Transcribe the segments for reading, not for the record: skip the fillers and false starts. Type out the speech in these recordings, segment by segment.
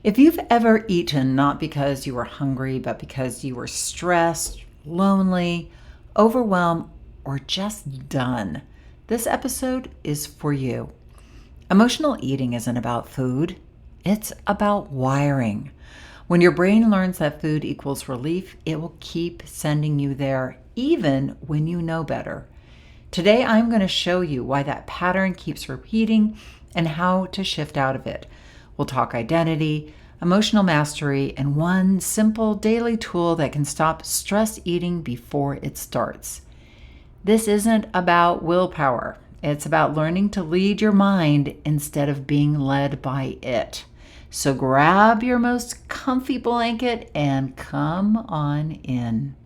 If you've ever eaten not because you were hungry, but because you were stressed, lonely, overwhelmed, or just done, this episode is for you. Emotional eating isn't about food, it's about wiring. When your brain learns that food equals relief, it will keep sending you there, even when you know better. Today, I'm going to show you why that pattern keeps repeating and how to shift out of it. We'll talk identity, emotional mastery, and one simple daily tool that can stop stress eating before it starts. This isn't about willpower. It's about learning to lead your mind instead of being led by it. So grab your most comfy blanket and come on in.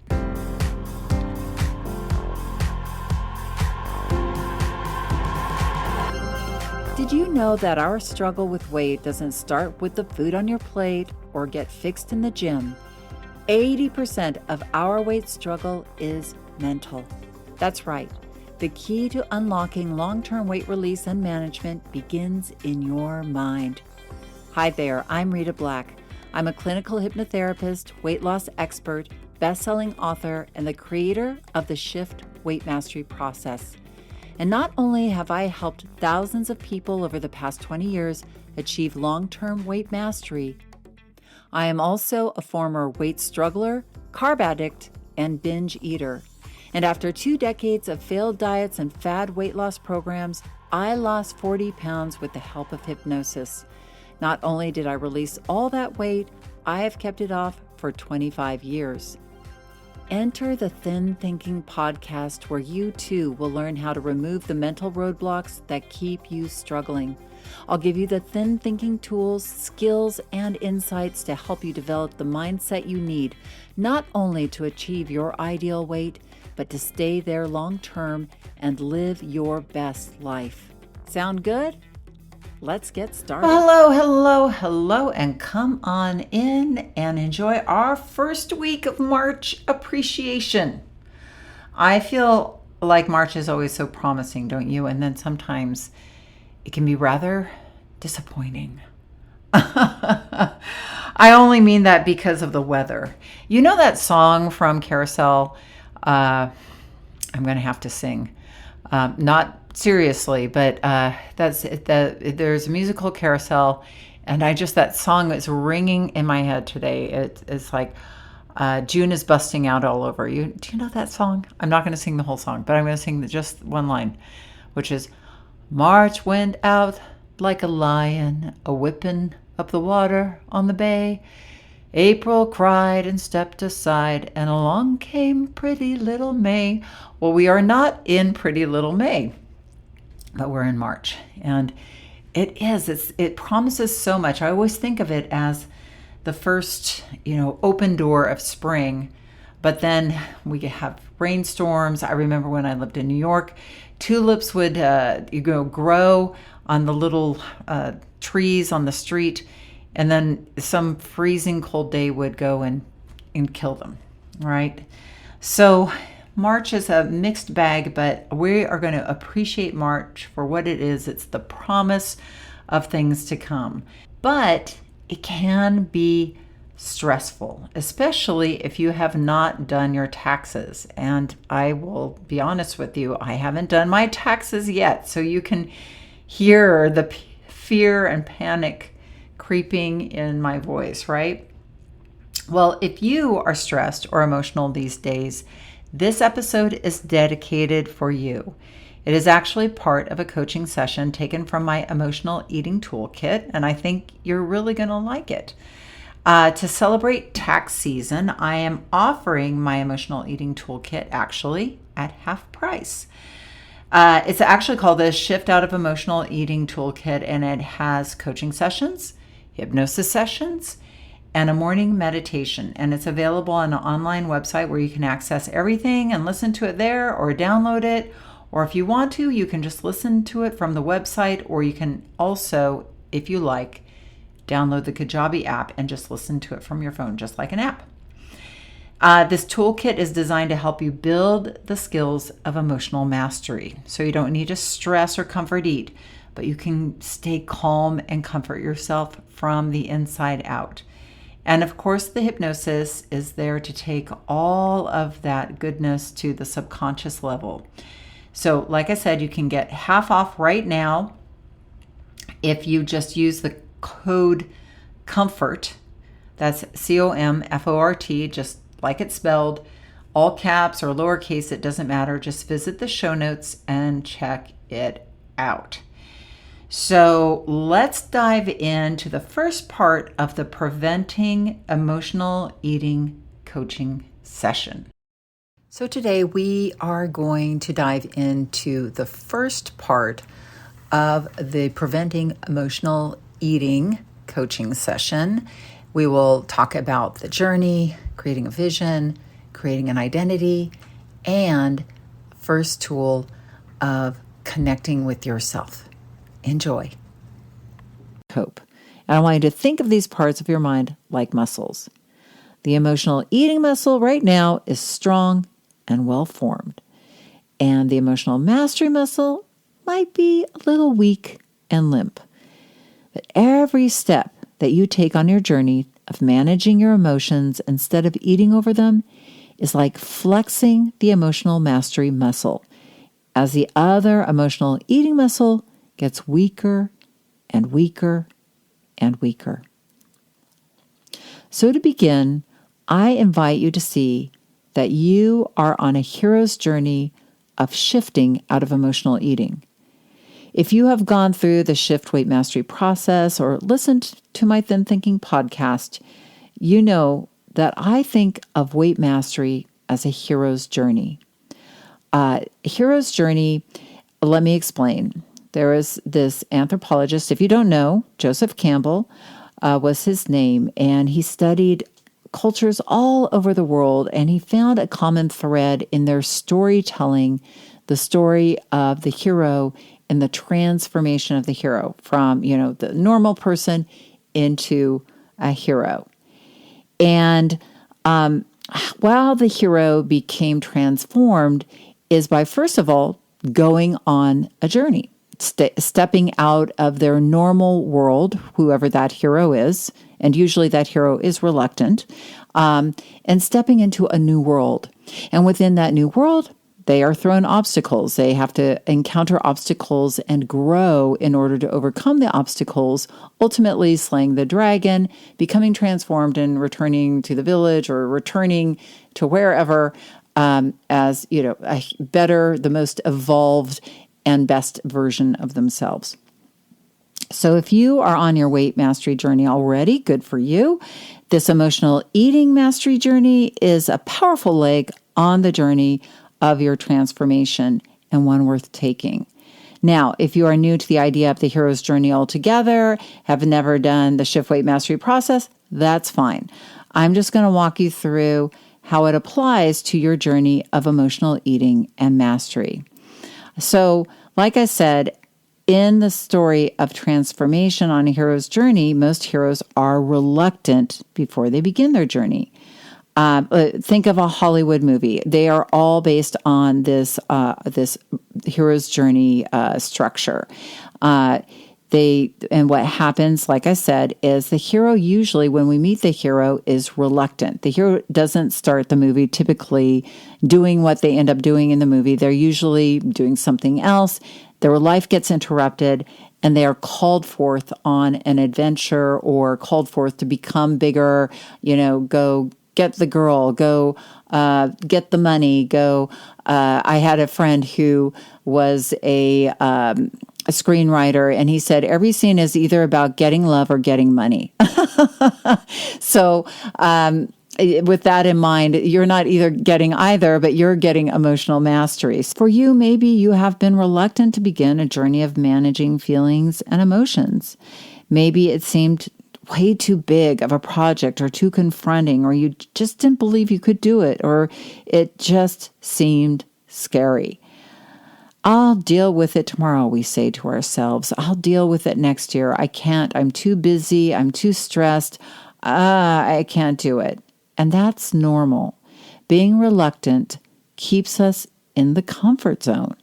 Did you know that our struggle with weight doesn't start with the food on your plate or get fixed in the gym? 80% of our weight struggle is mental. That's right. The key to unlocking long-term weight release and management begins in your mind. Hi there, I'm Rita Black. I'm a clinical hypnotherapist, weight loss expert, best-selling author, and the creator of the Shift Weight Mastery process. And not only have I helped thousands of people over the past 20 years achieve long-term weight mastery, I am also a former weight struggler, carb addict, and binge eater. And after 2 decades of failed diets and fad weight loss programs, I lost 40 pounds with the help of hypnosis. Not only did I release all that weight, I have kept it off for 25 years. Enter the Thin Thinking podcast, where you too will learn how to remove the mental roadblocks that keep you struggling. I'll give you the thin thinking tools, skills, and insights to help you develop the mindset you need, not only to achieve your ideal weight, but to stay there long term and live your best life. Sound good? Let's get started. Hello, and come on in and enjoy our first week of March appreciation. I feel like March is always so promising, don't you? And then sometimes it can be rather disappointing. I only mean that because of the weather. You know that song from Carousel? I'm going to have to sing. Not seriously, but there's a musical Carousel, and that song is ringing in my head today. It's like June is busting out all over you. Do you know that song? I'm not going to sing the whole song, but I'm going to sing just one line, which is, March went out like a lion, a-whipping up the water on the bay. April cried and stepped aside, and along came pretty little May. Well, we are not in pretty little May, but we're in March, and it promises so much. I always think of it as the first, open door of spring, but then we have rainstorms. I remember when I lived in New York, tulips would grow on the little trees on the street, and then some freezing cold day would go and kill them, right? So March is a mixed bag, but we are going to appreciate March for what it is. It's the promise of things to come. But it can be stressful, especially if you have not done your taxes. And I will be honest with you, I haven't done my taxes yet. So you can hear the fear and panic creeping in my voice, right? Well, if you are stressed or emotional these days, this episode is dedicated for you. It is actually part of a coaching session taken from my emotional eating toolkit, and I think you're really going to like it. To celebrate tax season, I am offering my emotional eating toolkit actually at half price. It's actually called the Shift Out of Emotional Eating Toolkit, and it has coaching sessions, hypnosis sessions, and a morning meditation. And it's available on an online website where you can access everything and listen to it there, or download it. Or if you want to, you can just listen to it from the website, or you can also, if you like, download the Kajabi app and just listen to it from your phone, just like an app. This toolkit is designed to help you build the skills of emotional mastery. So you don't need to stress or comfort eat, but you can stay calm and comfort yourself from the inside out. And of course, the hypnosis is there to take all of that goodness to the subconscious level. So, like I said, you can get half off right now if you just use the code COMFORT. That's COMFORT, just like it's spelled, all caps or lowercase, it doesn't matter. Just visit the show notes and check it out. So let's dive into the first part of the Preventing Emotional Eating coaching session. So today we are going to dive into the first part of the Preventing Emotional Eating coaching session. We will talk about the journey, creating a vision, creating an identity, and first tool of connecting with yourself. Enjoy. Hope. And I want you to think of these parts of your mind like muscles. The emotional eating muscle right now is strong and well formed. And the emotional mastery muscle might be a little weak and limp. But every step that you take on your journey of managing your emotions instead of eating over them is like flexing the emotional mastery muscle, as the other emotional eating muscle gets weaker and weaker and weaker. So to begin, I invite you to see that you are on a hero's journey of shifting out of emotional eating. If you have gone through the Shift Weight Mastery process or listened to my Thin Thinking podcast, you know that I think of weight mastery as a hero's journey. Hero's journey, let me explain. There is this anthropologist, if you don't know, Joseph Campbell was his name, and he studied cultures all over the world, and he found a common thread in their storytelling, the story of the hero and the transformation of the hero from, the normal person into a hero. And while the hero became transformed is by, first of all, going on a journey. Stepping out of their normal world, whoever that hero is, and usually that hero is reluctant, and stepping into a new world. And within that new world, they are thrown obstacles. They have to encounter obstacles and grow in order to overcome the obstacles, ultimately slaying the dragon, becoming transformed and returning to the village or returning to wherever as, a better, the most evolved and best version of themselves. So if you are on your weight mastery journey already, good for you. This emotional eating mastery journey is a powerful leg on the journey of your transformation and one worth taking. Now, if you are new to the idea of the hero's journey altogether, have never done the Shift Weight Mastery process, that's fine. I'm just going to walk you through how it applies to your journey of emotional eating and mastery. So, like I said, in the story of transformation on a hero's journey, most heroes are reluctant before they begin their journey. Think of a Hollywood movie. They are all based on this hero's journey structure. And what happens, like I said, is the hero usually, when we meet the hero, is reluctant. The hero doesn't start the movie typically doing what they end up doing in the movie. They're usually doing something else. Their life gets interrupted, and they are called forth on an adventure or called forth to become bigger, go get the girl, go get the money, go. I had a friend who was a screenwriter, and he said every scene is either about getting love or getting money. So with that in mind, you're not either getting either, but you're getting emotional mastery. For you, maybe you have been reluctant to begin a journey of managing feelings and emotions. Maybe it seemed way too big of a project or too confronting, or you just didn't believe you could do it, or it just seemed scary. I'll deal with it tomorrow, we say to ourselves. I'll deal with it next year. I can't. I'm too busy. I'm too stressed. I can't do it. And that's normal. Being reluctant keeps us in the comfort zone.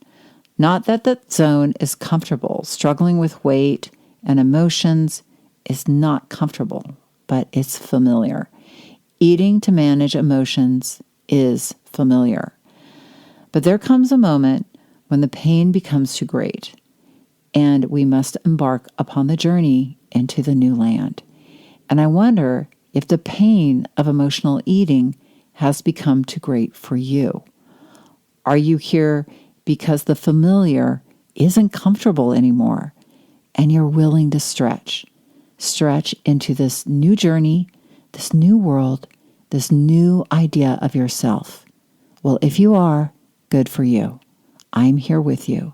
Not that that zone is comfortable. Struggling with weight and emotions is not comfortable, but it's familiar. Eating to manage emotions is familiar. But there comes a moment when the pain becomes too great, and we must embark upon the journey into the new land. And I wonder if the pain of emotional eating has become too great for you. Are you here because the familiar isn't comfortable anymore and you're willing to stretch into this new journey, this new world, this new idea of yourself? Well, if you are, good for you. I'm here with you.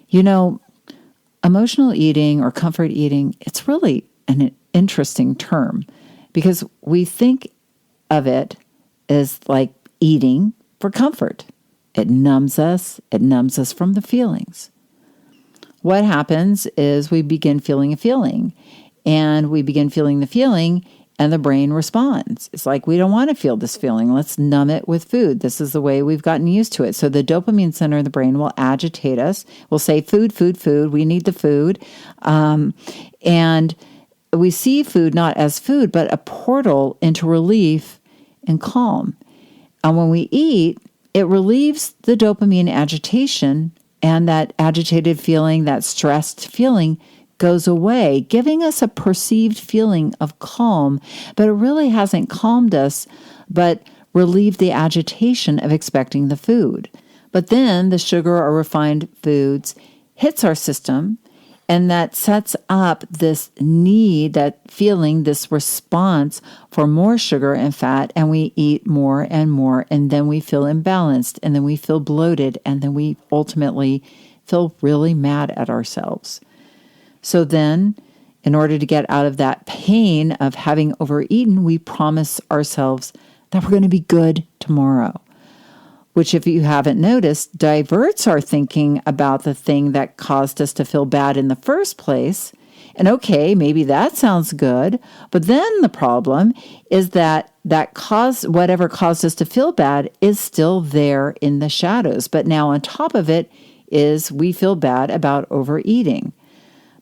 You know, emotional eating or comfort eating, it's really an interesting term because we think of it as like eating for comfort. It numbs us from the feelings. What happens is we begin feeling a feeling, and we begin feeling the feeling, and the brain responds. It's like, we don't want to feel this feeling. Let's numb it with food. This is the way we've gotten used to it. So the dopamine center in the brain will agitate us. We'll say, food, food, food. We need the food. And we see food not as food, but a portal into relief and calm. And when we eat, it relieves the dopamine agitation, and that agitated feeling, that stressed feeling goes away, giving us a perceived feeling of calm, but it really hasn't calmed us, but relieved the agitation of expecting the food. But then the sugar or refined foods hits our system, and that sets up this need, that feeling, this response for more sugar and fat, and we eat more, and then we feel imbalanced, and then we feel bloated, and then we ultimately feel really mad at ourselves. So then, in order to get out of that pain of having overeaten, we promise ourselves that we're going to be good tomorrow, which, if you haven't noticed, diverts our thinking about the thing that caused us to feel bad in the first place. And okay, maybe that sounds good, but then the problem is that whatever caused us to feel bad is still there in the shadows. But now on top of it is we feel bad about overeating.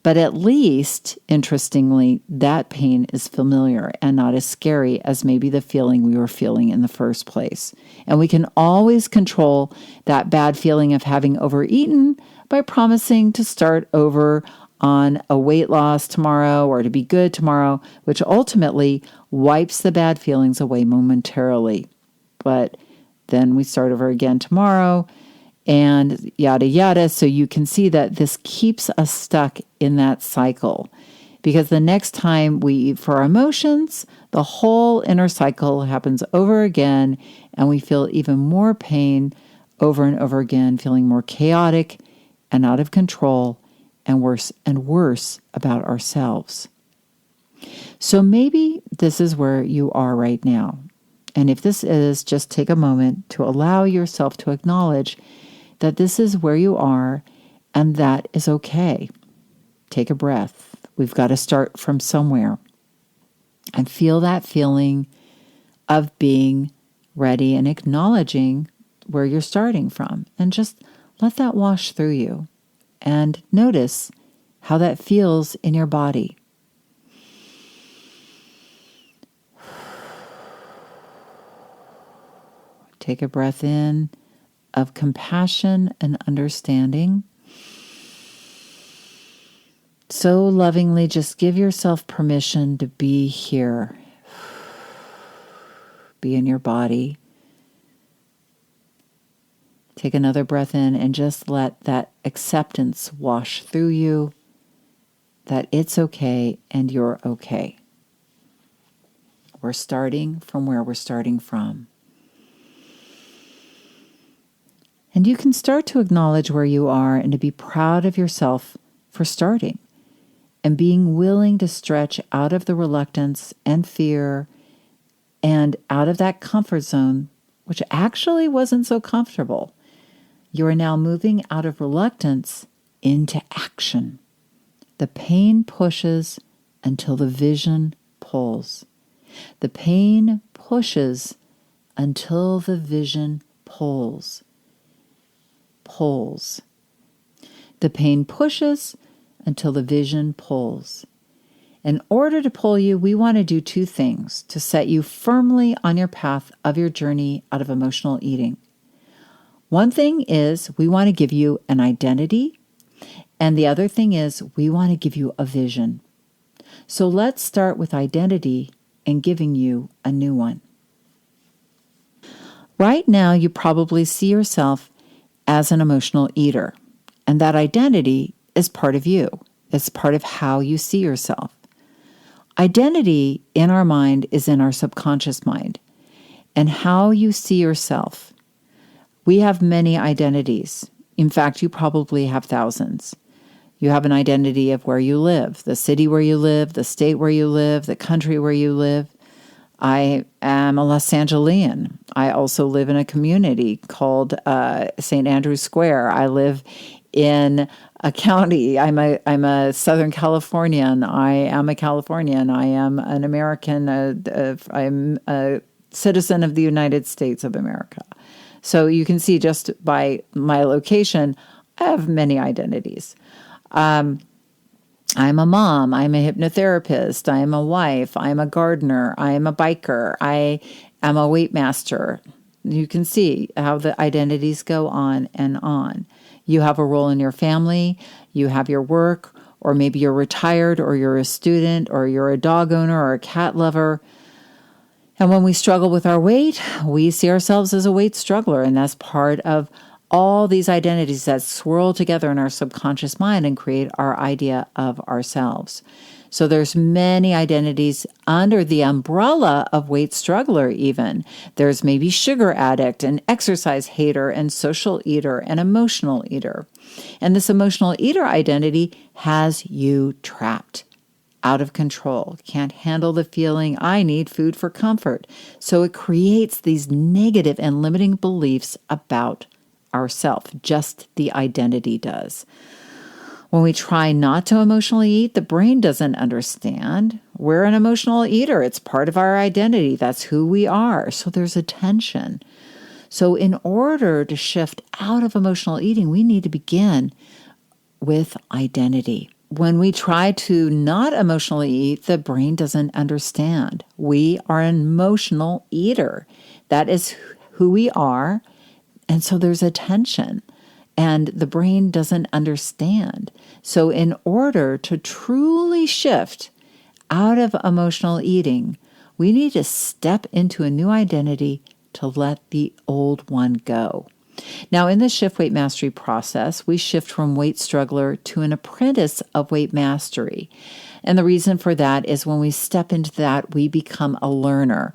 But at least, interestingly, that pain is familiar and not as scary as maybe the feeling we were feeling in the first place. And we can always control that bad feeling of having overeaten by promising to start over on a weight loss tomorrow or to be good tomorrow, which ultimately wipes the bad feelings away momentarily. But then we start over again tomorrow, and yada, yada. So you can see that this keeps us stuck in that cycle, because the next time we eat for our emotions, the whole inner cycle happens over again, and we feel even more pain over and over again, feeling more chaotic and out of control and worse about ourselves. So maybe this is where you are right now. And if this is, just take a moment to allow yourself to acknowledge that this is where you are, and that is okay. Take a breath. We've got to start from somewhere. And feel that feeling of being ready and acknowledging where you're starting from. And just let that wash through you. And notice how that feels in your body. Take a breath in of compassion and understanding. So lovingly, just give yourself permission to be here. Be in your body. Take another breath in and just let that acceptance wash through you, that it's okay and you're okay. We're starting from where we're starting from. And you can start to acknowledge where you are and to be proud of yourself for starting and being willing to stretch out of the reluctance and fear and out of that comfort zone, which actually wasn't so comfortable. You are now moving out of reluctance into action. The pain pushes until the vision pulls. The pain pushes until the vision pulls. pulls. The pain pushes until the vision pulls. In order to pull you, we want to do two things to set you firmly on your path of your journey out of emotional eating. One thing is we want to give you an identity, and the other thing is we want to give you a vision. So let's start with identity and giving you a new one. Right now, you probably see yourself as an emotional eater, and that identity is part of you. It's part of how you see yourself. Identity in our mind is in our subconscious mind, and how you see yourself. We have many identities. In fact, you probably have thousands. You have an identity of where you live, the city where you live, the state where you live, the country where you live. I am a Los Angelian. I also live in a community called St. Andrews Square. I live in a county. I'm a Southern Californian. I am a Californian. I am an American. I'm a citizen of the United States of America. So you can see just by my location, I have many identities. I'm a mom. I'm a hypnotherapist. I'm a wife. I'm a gardener. I'm a biker. I am a weight master. You can see how the identities go on and on. You have a role in your family. You have your work, or maybe you're retired, or you're a student, or you're a dog owner, or a cat lover. And when we struggle with our weight, we see ourselves as a weight struggler, and that's part of all these identities that swirl together in our subconscious mind and create our idea of ourselves. So there's many identities under the umbrella of weight struggler even. There's maybe sugar addict and exercise hater and social eater and emotional eater. And this emotional eater identity has you trapped, out of control, can't handle the feeling, I need food for comfort. So it creates these negative and limiting beliefs about ourself, just the identity does. When we try not to emotionally eat, the brain doesn't understand. We're an emotional eater. It's part of our identity. That's who we are. So there's a tension. So in order to shift out of emotional eating, we need to begin with identity. When we try to not emotionally eat, the brain doesn't understand. We are an emotional eater. That is who we are. And so there's a tension, and the brain doesn't understand. So in order to truly shift out of emotional eating, we need to step into a new identity to let the old one go. Now, in the Shift Weight Mastery process, we shift from weight struggler to an apprentice of weight mastery. And the reason for that is when we step into that, we become a learner.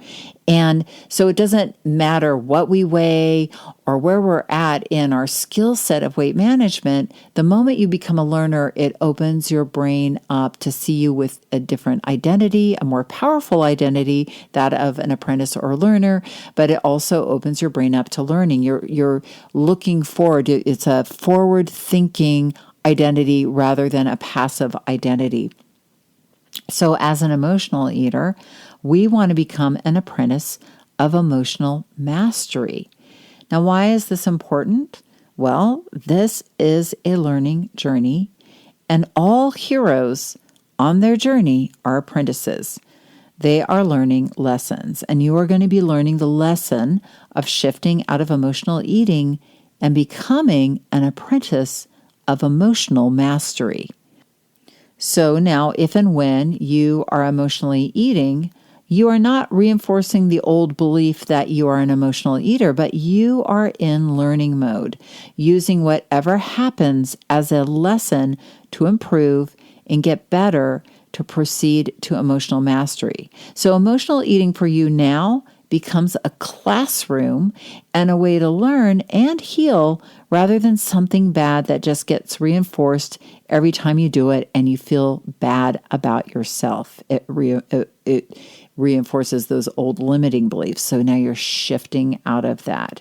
And so it doesn't matter what we weigh or where we're at in our skill set of weight management. The moment you become a learner, it opens your brain up to see you with a different identity, a more powerful identity, that of an apprentice or learner. But it also opens your brain up to learning. You're looking forward. It's a forward-thinking identity rather than a passive identity. So as an emotional eater, we want to become an apprentice of emotional mastery. Now, why is this important? Well, this is a learning journey, and all heroes on their journey are apprentices. They are learning lessons, and you are going to be learning the lesson of shifting out of emotional eating and becoming an apprentice of emotional mastery. So now, if and when you are emotionally eating, you are not reinforcing the old belief that you are an emotional eater, but you are in learning mode, using whatever happens as a lesson to improve and get better to proceed to emotional mastery. So emotional eating for you now becomes a classroom and a way to learn and heal rather than something bad that just gets reinforced every time you do it and you feel bad about yourself. It reinforces those old limiting beliefs. So now you're shifting out of that.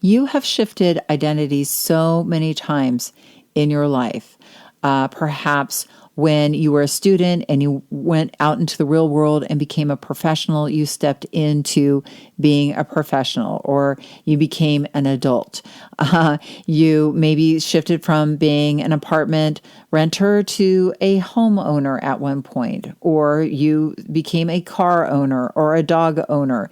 You have shifted identities so many times in your life. Perhaps When you were a student and you went out into the real world and became a professional, you stepped into being a professional, or you became an adult. You maybe shifted from being an apartment renter to a homeowner at one point, or you became a car owner or a dog owner.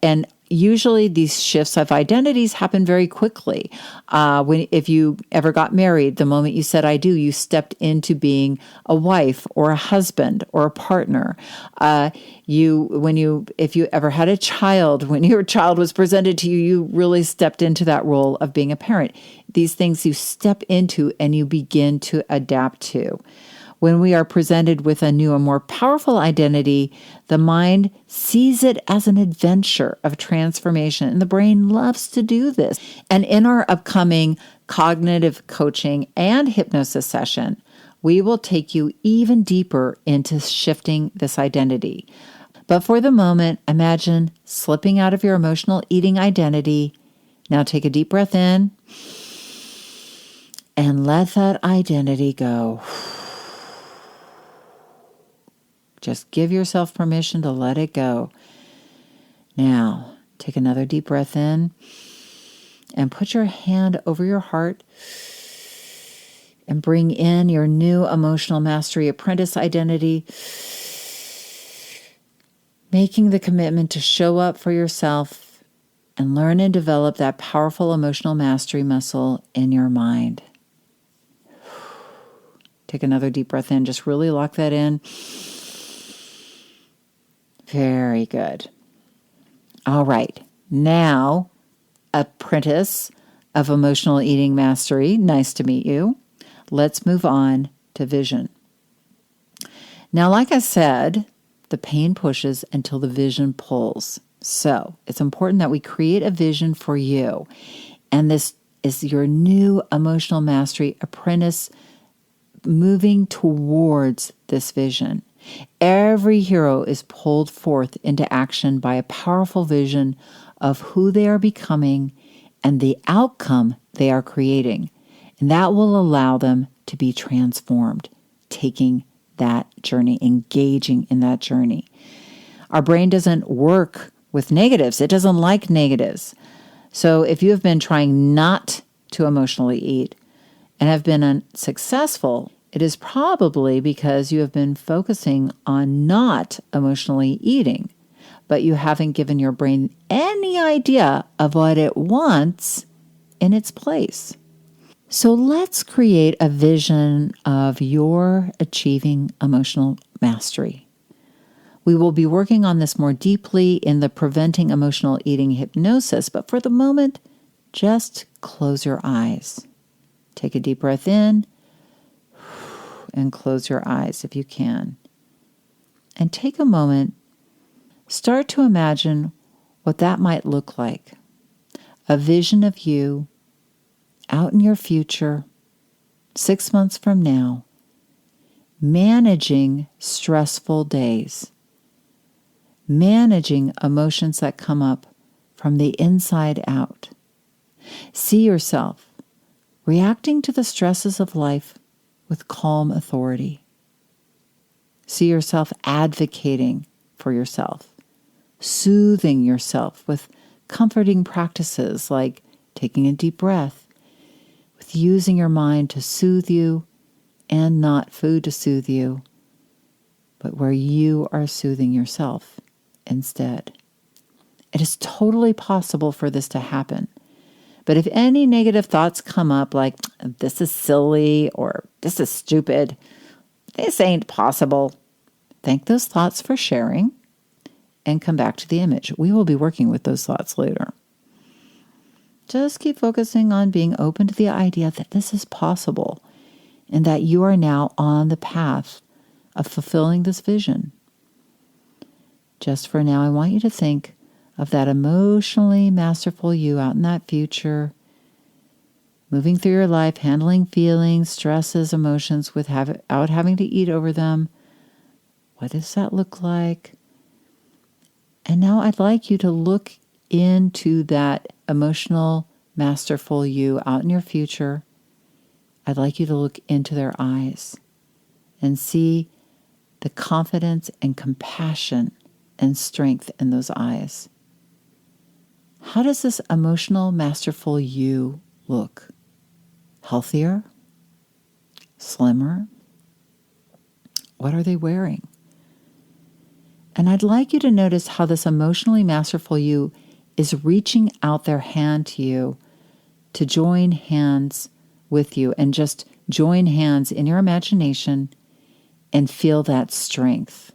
And usually these shifts of identities happen very quickly. If you ever got married, the moment you said "I do," you stepped into being a wife or a husband or a partner. If you ever had a child, when your child was presented to you, you really stepped into that role of being a parent. These things you step into and you begin to adapt to. When we are presented with a new and more powerful identity, the mind sees it as an adventure of transformation, and the brain loves to do this. And in our upcoming cognitive coaching and hypnosis session, we will take you even deeper into shifting this identity. But for the moment, imagine slipping out of your emotional eating identity. Now take a deep breath in and let that identity go. Just give yourself permission to let it go. Now, take another deep breath in and put your hand over your heart and bring in your new emotional mastery apprentice identity, making the commitment to show up for yourself and learn and develop that powerful emotional mastery muscle in your mind. Take another deep breath in. Just really lock that in. Very good. All right. Now, apprentice of emotional eating mastery, nice to meet you. Let's move on to vision. Now, like I said, the pain pushes until the vision pulls. So it's important that we create a vision for you. And this is your new emotional mastery apprentice moving towards this vision. Every hero is pulled forth into action by a powerful vision of who they are becoming and the outcome they are creating. And that will allow them to be transformed, taking that journey, engaging in that journey. Our brain doesn't work with negatives. It doesn't like negatives. So if you have been trying not to emotionally eat and have been unsuccessful, it is probably because you have been focusing on not emotionally eating, but you haven't given your brain any idea of what it wants in its place. So let's create a vision of your achieving emotional mastery. We will be working on this more deeply in the Preventing Emotional Eating hypnosis, but for the moment, just close your eyes. Take a deep breath in and close your eyes if you can. And take a moment, start to imagine what that might look like. A vision of you out in your future, 6 months from now, managing stressful days, managing emotions that come up from the inside out. See yourself reacting to the stresses of life with calm authority. See yourself advocating for yourself, soothing yourself with comforting practices like taking a deep breath, with using your mind to soothe you and not food to soothe you, but where you are soothing yourself instead. It is totally possible for this to happen. But if any negative thoughts come up like, this is silly or this is stupid, this ain't possible, thank those thoughts for sharing and come back to the image. We will be working with those thoughts later. Just keep focusing on being open to the idea that this is possible and that you are now on the path of fulfilling this vision. Just for now, I want you to think of that emotionally masterful you out in that future, moving through your life, handling feelings, stresses, emotions without having to eat over them. What does that look like? And now I'd like you to look into that emotional, masterful you out in your future. I'd like you to look into their eyes and see the confidence and compassion and strength in those eyes. How does this emotional, masterful you look? Healthier? Slimmer? What are they wearing? And I'd like you to notice how this emotionally masterful you is reaching out their hand to you to join hands with you, and just join hands in your imagination and feel that strength.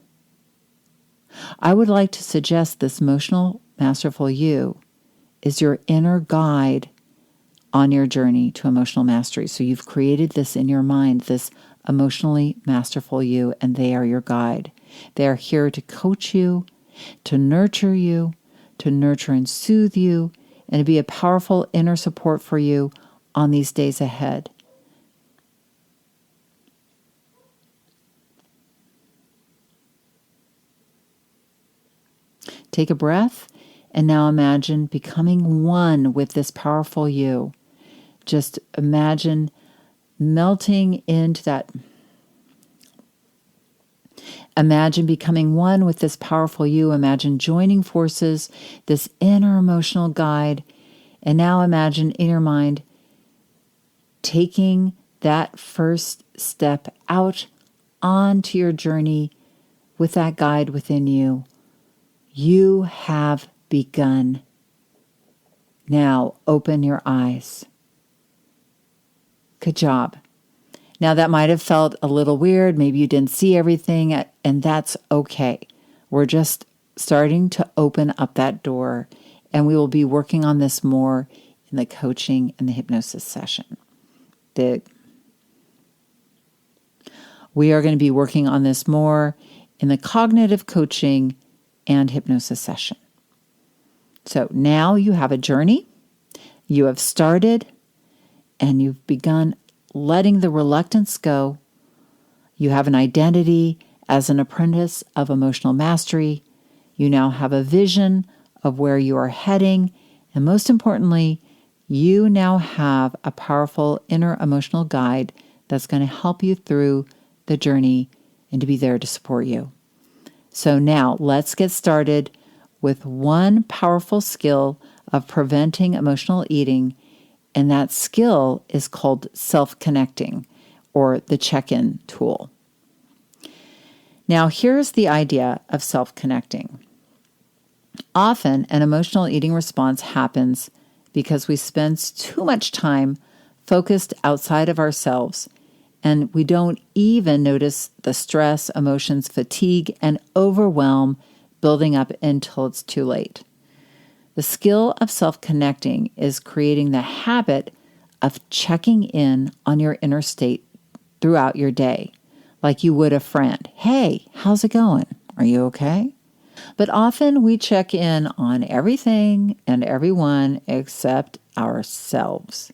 I would like to suggest this emotional, masterful you is your inner guide on your journey to emotional mastery. So you've created this in your mind, this emotionally masterful you, and they are your guide. They are here to coach you, to nurture and soothe you, and to be a powerful inner support for you on these days ahead. Take a breath, and now imagine becoming one with this powerful you. Just imagine melting into that. Imagine becoming one with this powerful you. Imagine joining forces, this inner emotional guide. And now imagine in your mind taking that first step out onto your journey with that guide within you. You have begun. Now open your eyes. Good job. Now that might have felt a little weird. Maybe you didn't see everything, and that's okay. We're just starting to open up that door, and we will be working on this more in the coaching and the hypnosis session. We are going to be working on this more in the cognitive coaching and hypnosis session. So now you have a journey, you have started, and you've begun letting the reluctance go. You have an identity as an apprentice of emotional mastery. You now have a vision of where you are heading. And most importantly, you now have a powerful inner emotional guide that's going to help you through the journey and to be there to support you. So now let's get started with one powerful skill of preventing emotional eating. And that skill is called self-connecting, or the check-in tool. Now, here's the idea of self-connecting. Often, an emotional eating response happens because we spend too much time focused outside of ourselves, and we don't even notice the stress, emotions, fatigue, and overwhelm building up until it's too late. The skill of self-connecting is creating the habit of checking in on your inner state throughout your day, like you would a friend. Hey, how's it going? Are you okay? But often we check in on everything and everyone except ourselves.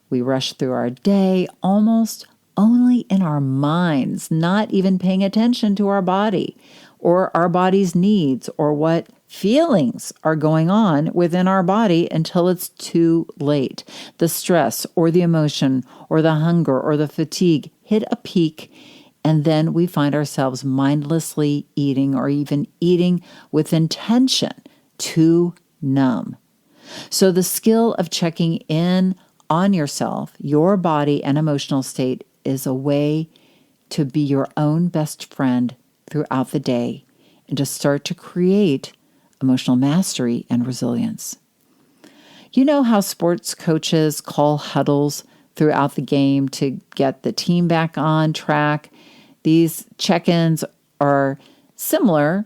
We rush through our day almost only in our minds, not even paying attention to our body or our body's needs or what feelings are going on within our body until it's too late. The stress or the emotion or the hunger or the fatigue hit a peak, and then we find ourselves mindlessly eating or even eating with intention to numb. So the skill of checking in on yourself, your body and emotional state is a way to be your own best friend throughout the day and to start to create emotional mastery and resilience. You know how sports coaches call huddles throughout the game to get the team back on track? These check-ins are similar.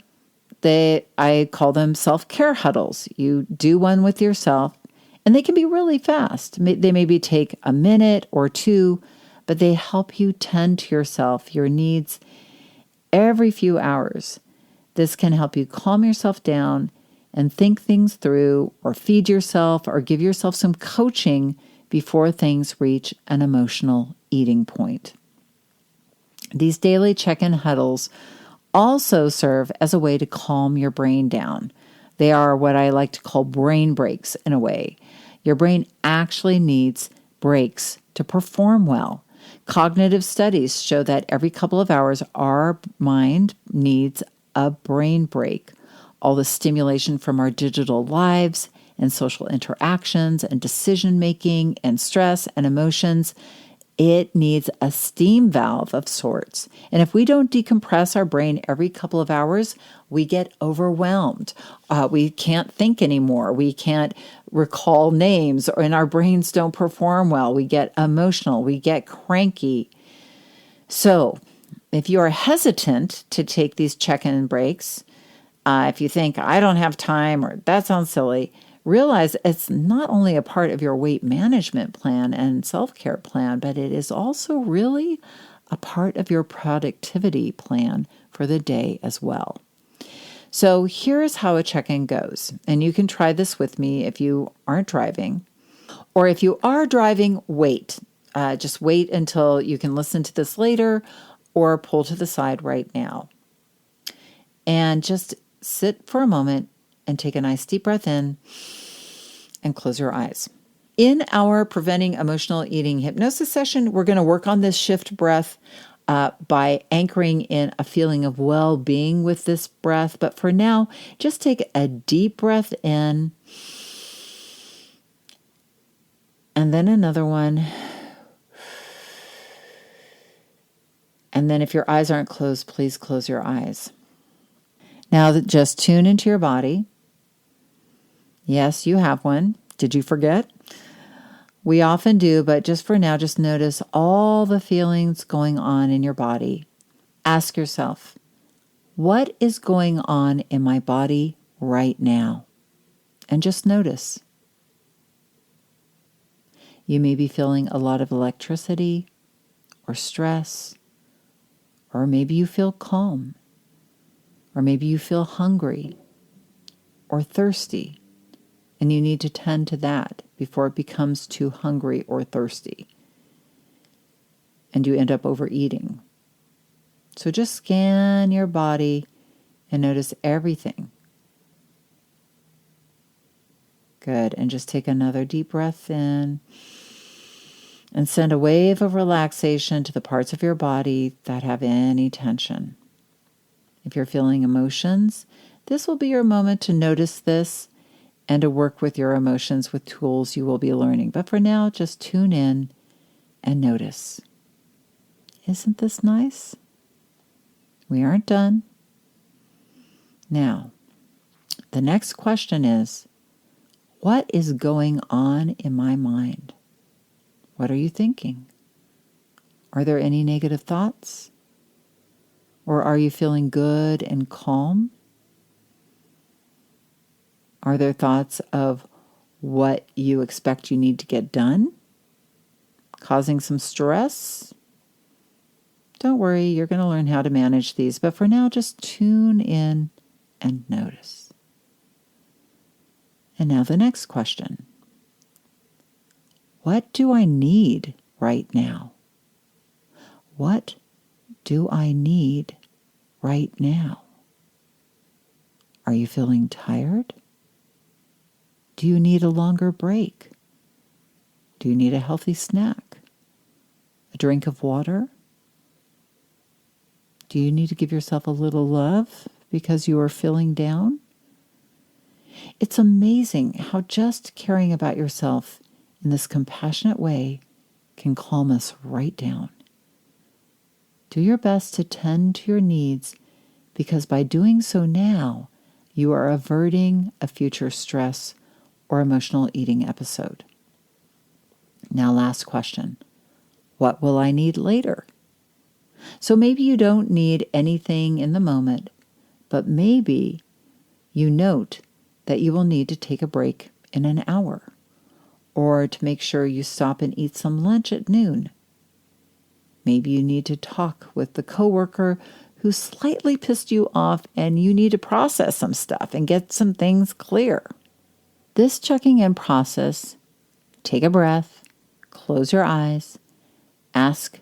I call them self-care huddles. You do one with yourself, and they can be really fast. They maybe take a minute or two, but they help you tend to yourself, your needs, every few hours. This can help you calm yourself down and think things through, or feed yourself, or give yourself some coaching before things reach an emotional eating point. These daily check-in huddles also serve as a way to calm your brain down. They are what I like to call brain breaks in a way. Your brain actually needs breaks to perform well. Cognitive studies show that every couple of hours, our mind needs a brain break. All the stimulation from our digital lives and social interactions and decision making and stress and emotions, it needs a steam valve of sorts. And if we don't decompress our brain every couple of hours, we get overwhelmed. We can't think anymore. We can't recall names, and our brains don't perform well. We get emotional. We get cranky. So if you are hesitant to take these check-in breaks, if you think, I don't have time, or that sounds silly, realize it's not only a part of your weight management plan and self-care plan, but it is also really a part of your productivity plan for the day as well. So here's how a check-in goes. And you can try this with me if you aren't driving. Or if you are driving, wait. Just wait until you can listen to this later or pull to the side right now. And just sit for a moment and take a nice deep breath in and close your eyes. In our Preventing Emotional Eating hypnosis session, we're going to work on this shift breath by anchoring in a feeling of well-being with this breath. But for now, just take a deep breath in and then another one. And then if your eyes aren't closed, please close your eyes. Now just tune into your body. Yes, you have one. Did you forget? We often do, but just for now, just notice all the feelings going on in your body. Ask yourself, what is going on in my body right now? And just notice. You may be feeling a lot of electricity or stress, or maybe you feel calm, or maybe you feel hungry or thirsty. And you need to tend to that before it becomes too hungry or thirsty and you end up overeating. So just scan your body and notice everything. Good. And just take another deep breath in and send a wave of relaxation to the parts of your body that have any tension. If you're feeling emotions, this will be your moment to notice this and to work with your emotions with tools you will be learning. But for now, just tune in and notice. Isn't this nice? We aren't done. Now, the next question is, what is going on in my mind? What are you thinking? Are there any negative thoughts? Or are you feeling good and calm? Are there thoughts of what you expect you need to get done, causing some stress? Don't worry, you're going to learn how to manage these. But for now, just tune in and notice. And now the next question. What do I need right now? What do I need right now? Are you feeling tired? Do you need a longer break? Do you need a healthy snack? A drink of water? Do you need to give yourself a little love because you are feeling down? It's amazing how just caring about yourself in this compassionate way can calm us right down. Do your best to tend to your needs because by doing so now, you are averting a future stress or emotional eating episode. Now, last question. What will I need later? So maybe you don't need anything in the moment, but maybe you note that you will need to take a break in an hour, or to make sure you stop and eat some lunch at noon. Maybe you need to talk with the coworker who slightly pissed you off and you need to process some stuff and get some things clear. This checking in process, take a breath, close your eyes, ask,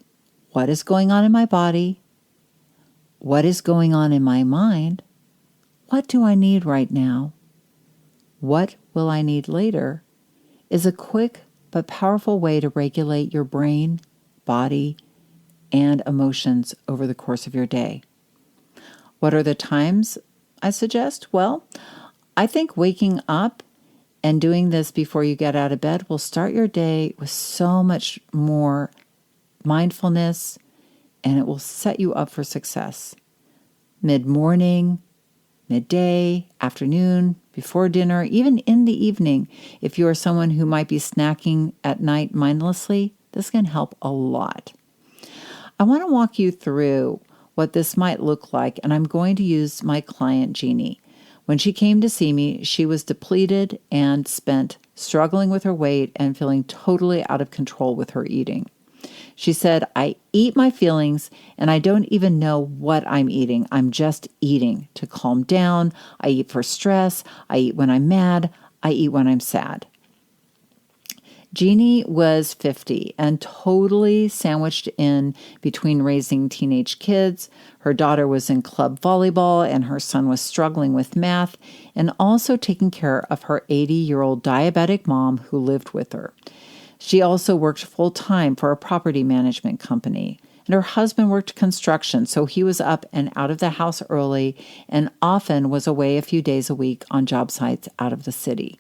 what is going on in my body? What is going on in my mind? What do I need right now? What will I need later? Is a quick but powerful way to regulate your brain, body and emotions over the course of your day. What are the times I suggest? Well, I think waking up and doing this before you get out of bed will start your day with so much more mindfulness, and it will set you up for success. Mid-morning, midday, afternoon, before dinner, even in the evening, if you are someone who might be snacking at night mindlessly, this can help a lot. I want to walk you through what this might look like, and I'm going to use my client, Jeannie. When she came to see me, she was depleted and spent, struggling with her weight and feeling totally out of control with her eating. She said, I eat my feelings and I don't even know what I'm eating. I'm just eating to calm down. I eat for stress. I eat when I'm mad. I eat when I'm sad. Jeannie was 50 and totally sandwiched in between raising teenage kids. Her daughter was in club volleyball and her son was struggling with math, and also taking care of her 80-year-old diabetic mom who lived with her. She also worked full-time for a property management company, and her husband worked construction, so he was up and out of the house early and often was away a few days a week on job sites out of the city.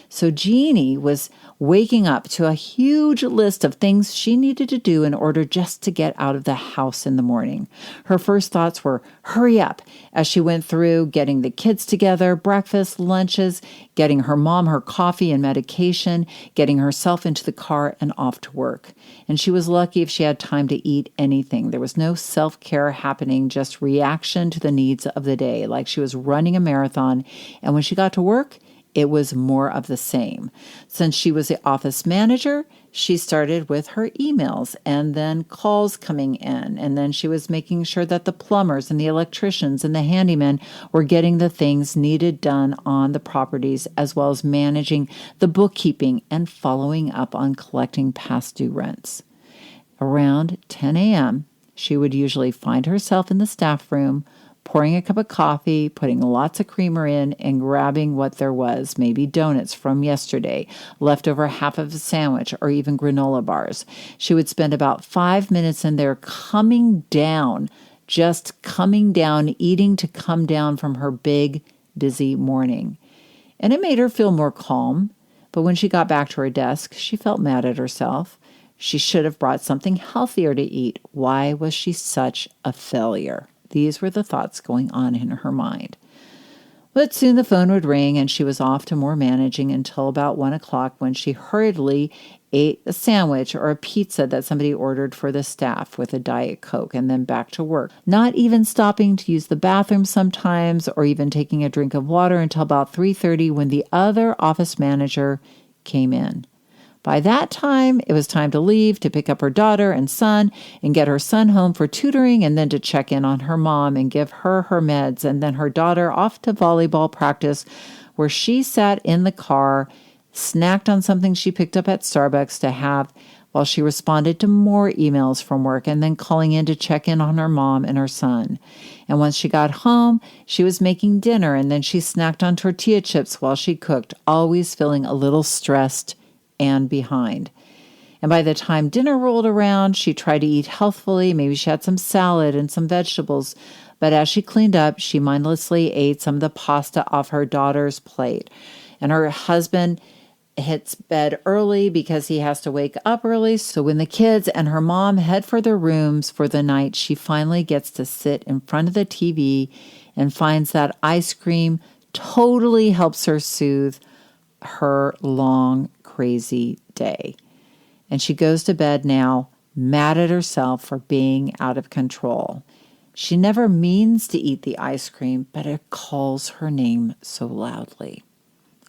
So Jeannie was waking up to a huge list of things she needed to do in order just to get out of the house in the morning. Her first thoughts were, hurry up, as she went through getting the kids together, breakfast, lunches, getting her mom her coffee and medication, getting herself into the car and off to work. And she was lucky if she had time to eat anything. There was no self-care happening, just reaction to the needs of the day, like she was running a marathon. And when she got to work, it was more of the same. Since she was the office manager, she started with her emails and then calls coming in. And then she was making sure that the plumbers and the electricians and the handymen were getting the things needed done on the properties, as well as managing the bookkeeping and following up on collecting past due rents. Around 10 a.m., she would usually find herself in the staff room, pouring a cup of coffee, putting lots of creamer in, and grabbing what there was, maybe donuts from yesterday, leftover half of a sandwich, or even granola bars. She would spend about 5 minutes in there just coming down, eating to come down from her big, busy morning. And it made her feel more calm, but when she got back to her desk, she felt mad at herself. She should have brought something healthier to eat. Why was she such a failure? These were the thoughts going on in her mind. But soon the phone would ring and she was off to more managing until about 1 o'clock, when she hurriedly ate a sandwich or a pizza that somebody ordered for the staff with a Diet Coke, and then back to work, not even stopping to use the bathroom sometimes or even taking a drink of water until about 3:30, when the other office manager came in. By that time, it was time to leave to pick up her daughter and son and get her son home for tutoring, and then to check in on her mom and give her her meds, and then her daughter off to volleyball practice, where she sat in the car, snacked on something she picked up at Starbucks to have while she responded to more emails from work, and then calling in to check in on her mom and her son. And once she got home, she was making dinner, and then she snacked on tortilla chips while she cooked, always feeling a little stressed and behind. And by the time dinner rolled around, she tried to eat healthfully. Maybe she had some salad and some vegetables. But as she cleaned up, she mindlessly ate some of the pasta off her daughter's plate. And her husband hits bed early because he has to wake up early. So when the kids and her mom head for their rooms for the night, she finally gets to sit in front of the TV and finds that ice cream totally helps her soothe her long, crazy day. And she goes to bed now mad at herself for being out of control. She never means to eat the ice cream, but it calls her name so loudly.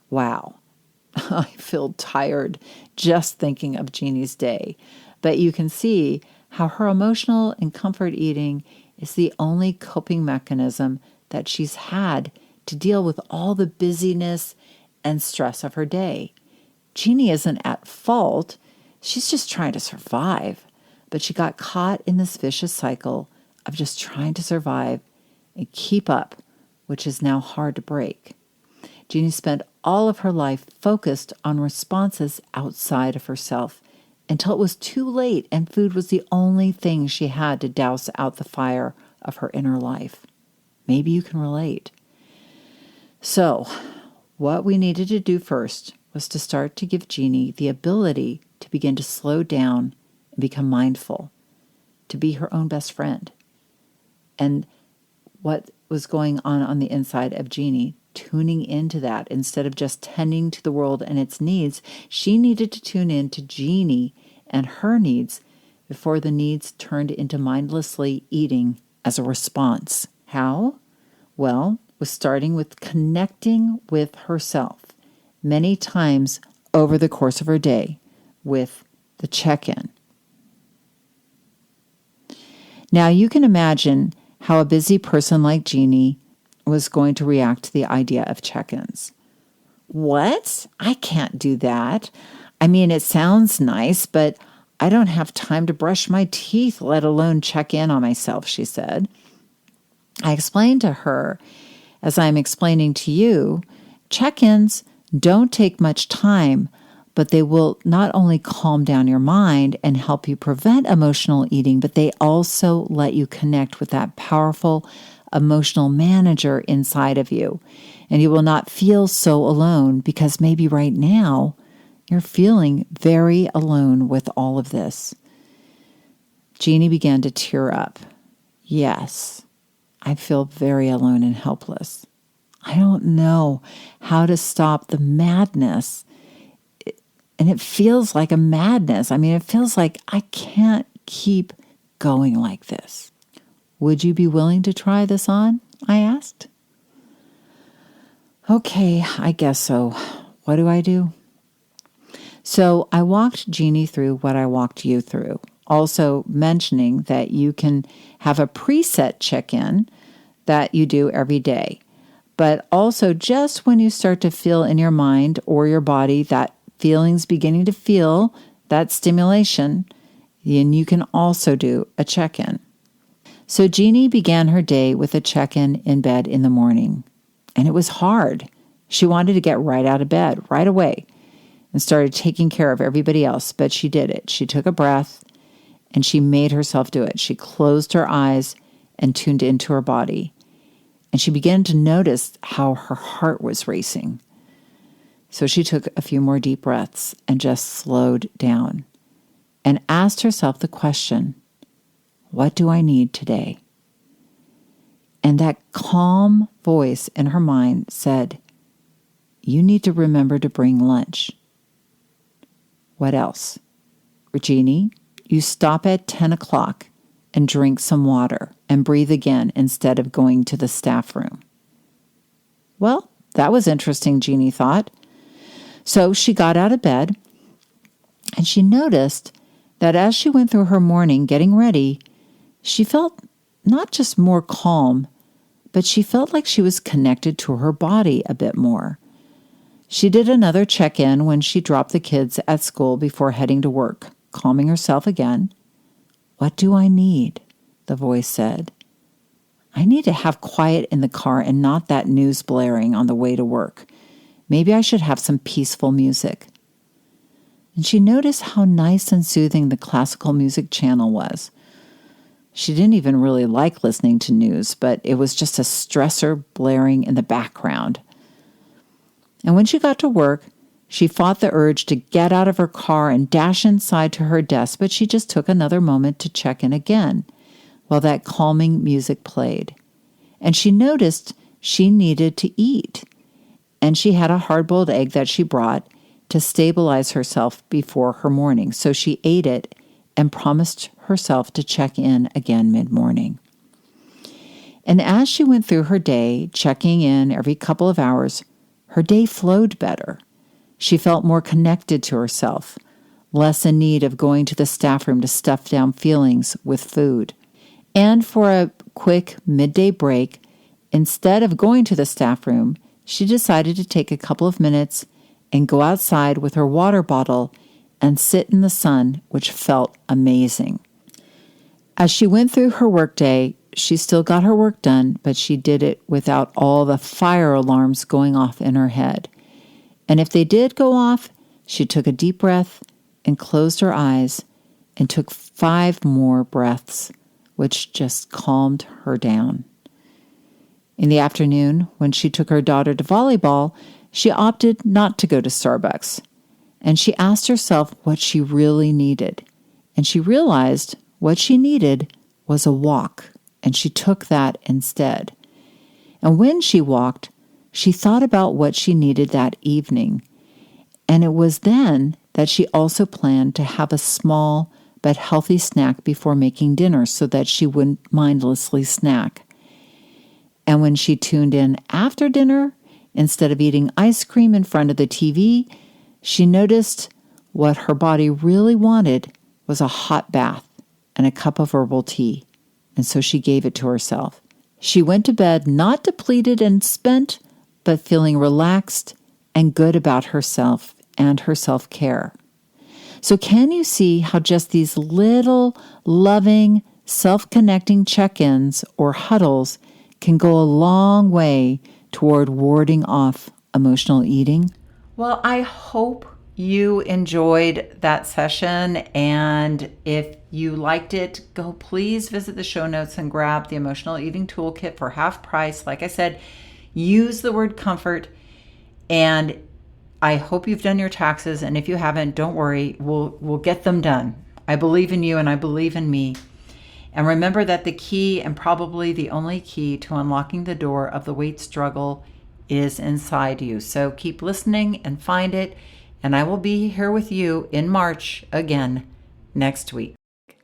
Wow. I feel tired just thinking of Jeannie's day. But you can see how her emotional and comfort eating is the only coping mechanism that she's had to deal with all the busyness and stress of her day. Jeannie isn't at fault. She's just trying to survive. But she got caught in this vicious cycle of just trying to survive and keep up, which is now hard to break. Jeannie spent all of her life focused on responses outside of herself until it was too late and food was the only thing she had to douse out the fire of her inner life. Maybe you can relate. So, what we needed to do first was to start to give Jeannie the ability to begin to slow down and become mindful, to be her own best friend. And what was going on the inside of Jeannie, tuning into that instead of just tending to the world and its needs, she needed to tune in to Jeannie and her needs before the needs turned into mindlessly eating as a response. How? Well, was starting with connecting with herself many times over the course of her day with the check-in. Now you can imagine how a busy person like Jeannie was going to react to the idea of check-ins. What? I can't do that. I mean, it sounds nice, but I don't have time to brush my teeth, let alone check in on myself, she said. I explained to her, as I'm explaining to you, check-ins don't take much time, but they will not only calm down your mind and help you prevent emotional eating, but they also let you connect with that powerful emotional manager inside of you. And you will not feel so alone because maybe right now you're feeling very alone with all of this. Jeannie began to tear up. Yes, I feel very alone and helpless. I don't know how to stop the madness. And it feels like a madness. I mean, it feels like I can't keep going like this. Would you be willing to try this on? I asked. Okay, I guess so. What do I do? So I walked Jeannie through what I walked you through, also mentioning that you can have a preset check-in that you do every day. But also just when you start to feel in your mind or your body that feelings beginning to feel that stimulation, then you can also do a check-in. So Jeannie began her day with a check-in in bed in the morning. And it was hard. She wanted to get right out of bed right away and started taking care of everybody else, but she did it. She took a breath and she made herself do it. She closed her eyes and tuned into her body. And she began to notice how her heart was racing. So she took a few more deep breaths and just slowed down and asked herself the question, what do I need today? And that calm voice in her mind said, you need to remember to bring lunch. What else? Jeannie, you stop at 10 o'clock and drink some water and breathe again instead of going to the staff room. Well, that was interesting, Jeannie thought. So she got out of bed and she noticed that as she went through her morning getting ready, she felt not just more calm, but she felt like she was connected to her body a bit more. She did another check-in when she dropped the kids at school before heading to work, calming herself again. What do I need? The voice said. I need to have quiet in the car and not that news blaring on the way to work. Maybe I should have some peaceful music. And she noticed how nice and soothing the classical music channel was. She didn't even really like listening to news, but it was just a stressor blaring in the background. And when she got to work, she fought the urge to get out of her car and dash inside to her desk, but she just took another moment to check in again while that calming music played. And she noticed she needed to eat. And she had a hard-boiled egg that she brought to stabilize herself before her morning. So she ate it and promised herself to check in again mid-morning. And as she went through her day, checking in every couple of hours, her day flowed better. She felt more connected to herself, less in need of going to the staff room to stuff down feelings with food. And for a quick midday break, instead of going to the staff room, she decided to take a couple of minutes and go outside with her water bottle and sit in the sun, which felt amazing. As she went through her workday, she still got her work done, but she did it without all the fire alarms going off in her head. And if they did go off, she took a deep breath and closed her eyes and took 5 more breaths, which just calmed her down. In the afternoon, when she took her daughter to volleyball, she opted not to go to Starbucks, and she asked herself what she really needed. And she realized what she needed was a walk, and she took that instead. And when she walked, she thought about what she needed that evening. And it was then that she also planned to have a small but healthy snack before making dinner so that she wouldn't mindlessly snack. And when she tuned in after dinner, instead of eating ice cream in front of the TV, she noticed what her body really wanted was a hot bath and a cup of herbal tea. And so she gave it to herself. She went to bed not depleted and spent, but feeling relaxed and good about herself and her self-care. So can you see how just these little, loving, self-connecting check-ins or huddles can go a long way toward warding off emotional eating? Well, I hope you enjoyed that session, and if you liked it, please visit the show notes and grab the Emotional Eating Toolkit for half price. Like I said, use the word comfort, and I hope you've done your taxes, and if you haven't, don't worry, we'll get them done. I believe in you and I believe in me. And remember that the key, and probably the only key to unlocking the door of the weight struggle, is inside you. So keep listening and find it, and I will be here with you in March again next week.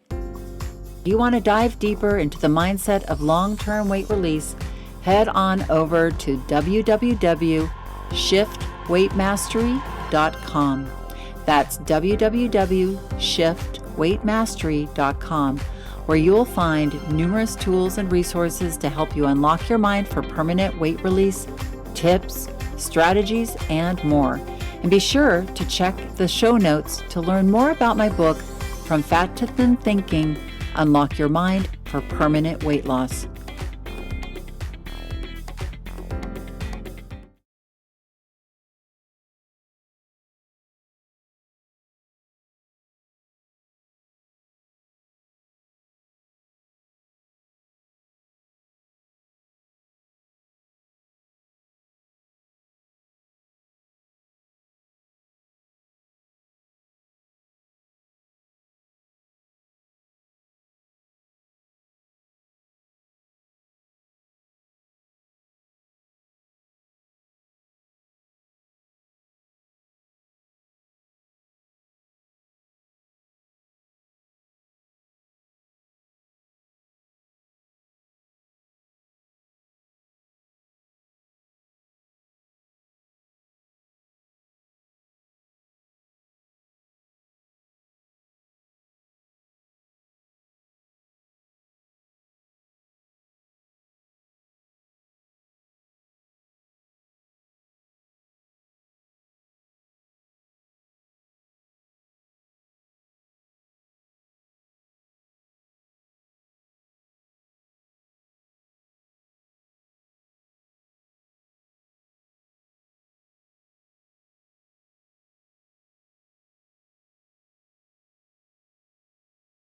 If you want to dive deeper into the mindset of long-term weight release, head on over to www.shiftweightmastery.com. That's www.shiftweightmastery.com, where you will find numerous tools and resources to help you unlock your mind for permanent weight release, tips, strategies, and more. And be sure to check the show notes to learn more about my book, From Fat to Thin Thinking, Unlock Your Mind for Permanent Weight Loss.